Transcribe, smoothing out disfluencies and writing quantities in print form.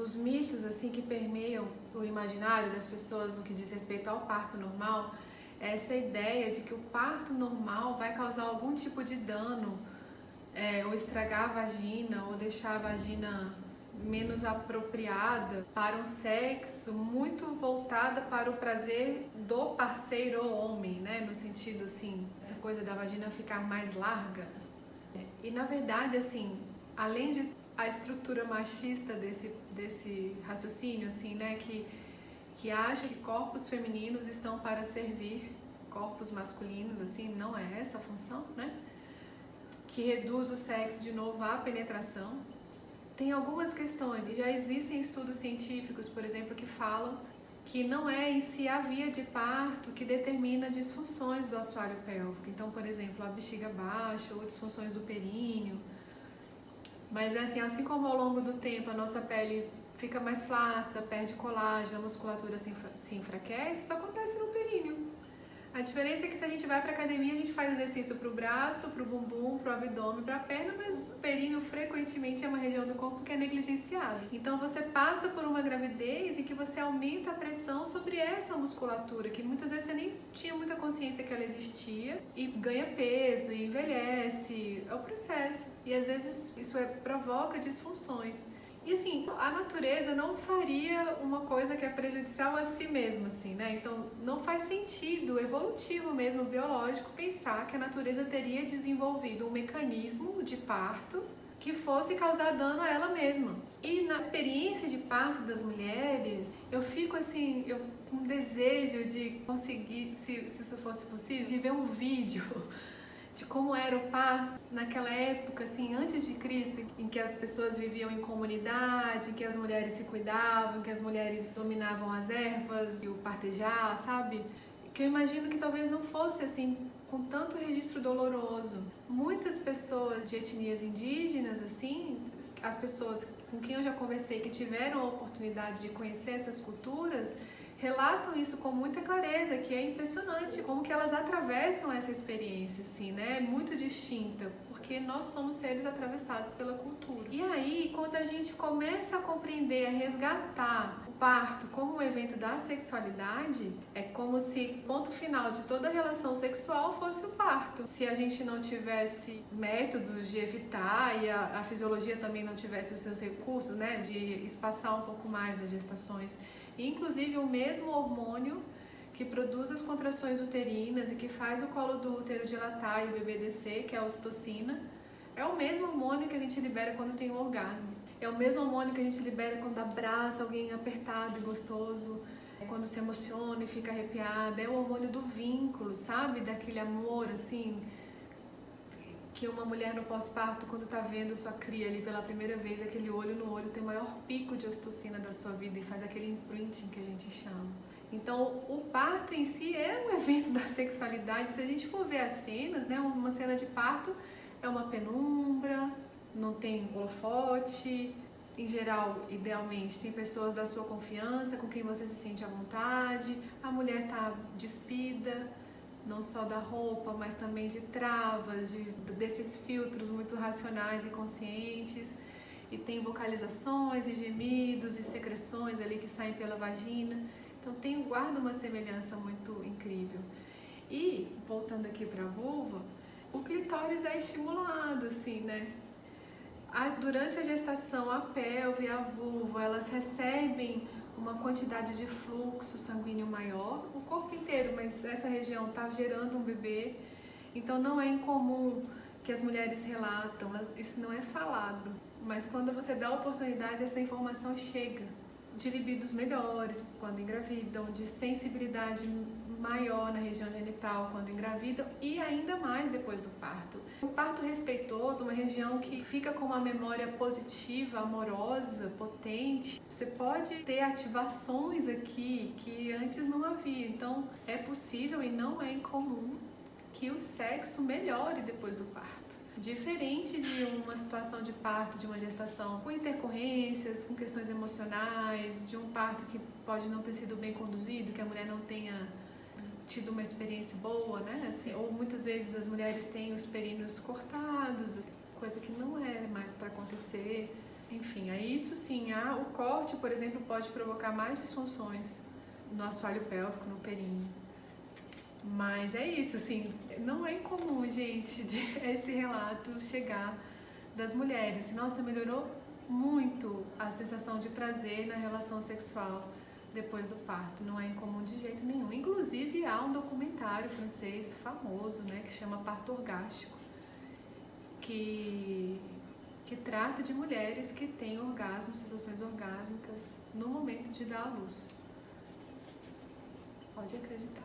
dos mitos assim que permeiam o imaginário das pessoas no que diz respeito ao parto normal é essa ideia de que o parto normal vai causar algum tipo de dano, ou estragar a vagina, ou deixar a vagina menos apropriada para um sexo, muito voltada para o prazer do parceiro ou homem, né? No sentido assim, essa coisa da vagina ficar mais larga. E na verdade, assim, além de a estrutura machista desse raciocínio, assim, né, que acha que corpos femininos estão para servir corpos masculinos, assim, não é essa a função, né? Que reduz o sexo de novo à penetração. Tem algumas questões, e já existem estudos científicos, por exemplo, que falam que não é em si a via de parto que determina disfunções do assoalho pélvico. Então, por exemplo, a bexiga baixa ou disfunções do períneo. Mas assim como ao longo do tempo a nossa pele fica mais flácida, perde colágeno, a musculatura se enfraquece, isso acontece no períneo. A diferença é que se a gente vai para academia, a gente faz exercício para o braço, para o bumbum, para o abdômen, para a perna, mas o períneo frequentemente é uma região do corpo que é negligenciada. Então você passa por uma gravidez em que você aumenta a pressão sobre essa musculatura, que muitas vezes você nem tinha muita consciência que ela existia, e ganha peso, e envelhece, é o processo. E às vezes isso provoca disfunções. E assim, a natureza não faria uma coisa que é prejudicial a si mesma, assim, né? Então, não faz sentido, evolutivo mesmo, biológico, pensar que a natureza teria desenvolvido um mecanismo de parto que fosse causar dano a ela mesma. E na experiência de parto das mulheres, eu fico assim, com um desejo de conseguir, se isso fosse possível, de ver um vídeo de como era o parto naquela época, assim, antes de Cristo, em que as pessoas viviam em comunidade, em que as mulheres se cuidavam, em que as mulheres dominavam as ervas e o partejar, sabe? Que eu imagino que talvez não fosse assim, com tanto registro doloroso. Muitas pessoas de etnias indígenas, assim, as pessoas com quem eu já conversei que tiveram a oportunidade de conhecer essas culturas, relatam isso com muita clareza, que é impressionante como que elas atravessam essa experiência, assim, né? É muito distinta, porque nós somos seres atravessados pela cultura. E aí, quando a gente começa a compreender, a resgatar o parto como um evento da sexualidade, é como se o ponto final de toda relação sexual fosse o parto. Se a gente não tivesse métodos de evitar e a fisiologia também não tivesse os seus recursos, né, de espaçar um pouco mais as gestações, inclusive o mesmo hormônio que produz as contrações uterinas e que faz o colo do útero dilatar e o bebê descer, que é a ocitocina, é o mesmo hormônio que a gente libera quando tem um orgasmo. É o mesmo hormônio que a gente libera quando abraça alguém apertado e gostoso, quando se emociona e fica arrepiada. É o hormônio do vínculo, sabe? Daquele amor, assim, que uma mulher no pós-parto, quando está vendo sua cria ali pela primeira vez, aquele olho no olho tem o maior pico de ocitocina da sua vida e faz aquele imprinting que a gente chama. Então, o parto em si é um evento da sexualidade. Se a gente for ver as cenas, né, uma cena de parto é uma penumbra, não tem holofote. Em geral, idealmente, tem pessoas da sua confiança, com quem você se sente à vontade. A mulher está despida, não só da roupa, mas também de travas, desses filtros muito racionais e conscientes. E tem vocalizações e gemidos e secreções ali que saem pela vagina. Então guarda uma semelhança muito incrível. E, voltando aqui para a vulva, o clitóris é estimulado, assim, né? Durante a gestação, a pelve e a vulva, elas recebem uma quantidade de fluxo sanguíneo maior, o corpo inteiro, mas essa região está gerando um bebê, então não é incomum que as mulheres relatam, isso não é falado, mas quando você dá a oportunidade, essa informação chega, de libidos melhores quando engravidam, de sensibilidade maior na região genital quando engravidam e ainda mais depois do parto. O parto respeitoso, uma região que fica com uma memória positiva, amorosa, potente, você pode ter ativações aqui que antes não havia. Então é possível e não é incomum que o sexo melhore depois do parto. Diferente de uma situação de parto, de uma gestação com intercorrências, com questões emocionais, de um parto que pode não ter sido bem conduzido, que a mulher não tenha tido uma experiência boa, né? Assim, ou muitas vezes as mulheres têm os perínneos cortados, coisa que não é mais para acontecer. Enfim, aí isso sim, o corte, por exemplo, pode provocar mais disfunções no assoalho pélvico, no períneo. Mas é isso, assim, não é incomum, gente, esse relato chegar das mulheres. Nossa, melhorou muito a sensação de prazer na relação sexual depois do parto. Não é incomum de jeito nenhum. Inclusive, há um documentário francês famoso, né, que chama Parto Orgástico, que trata de mulheres que têm orgasmos, sensações orgásmicas no momento de dar à luz. Pode acreditar.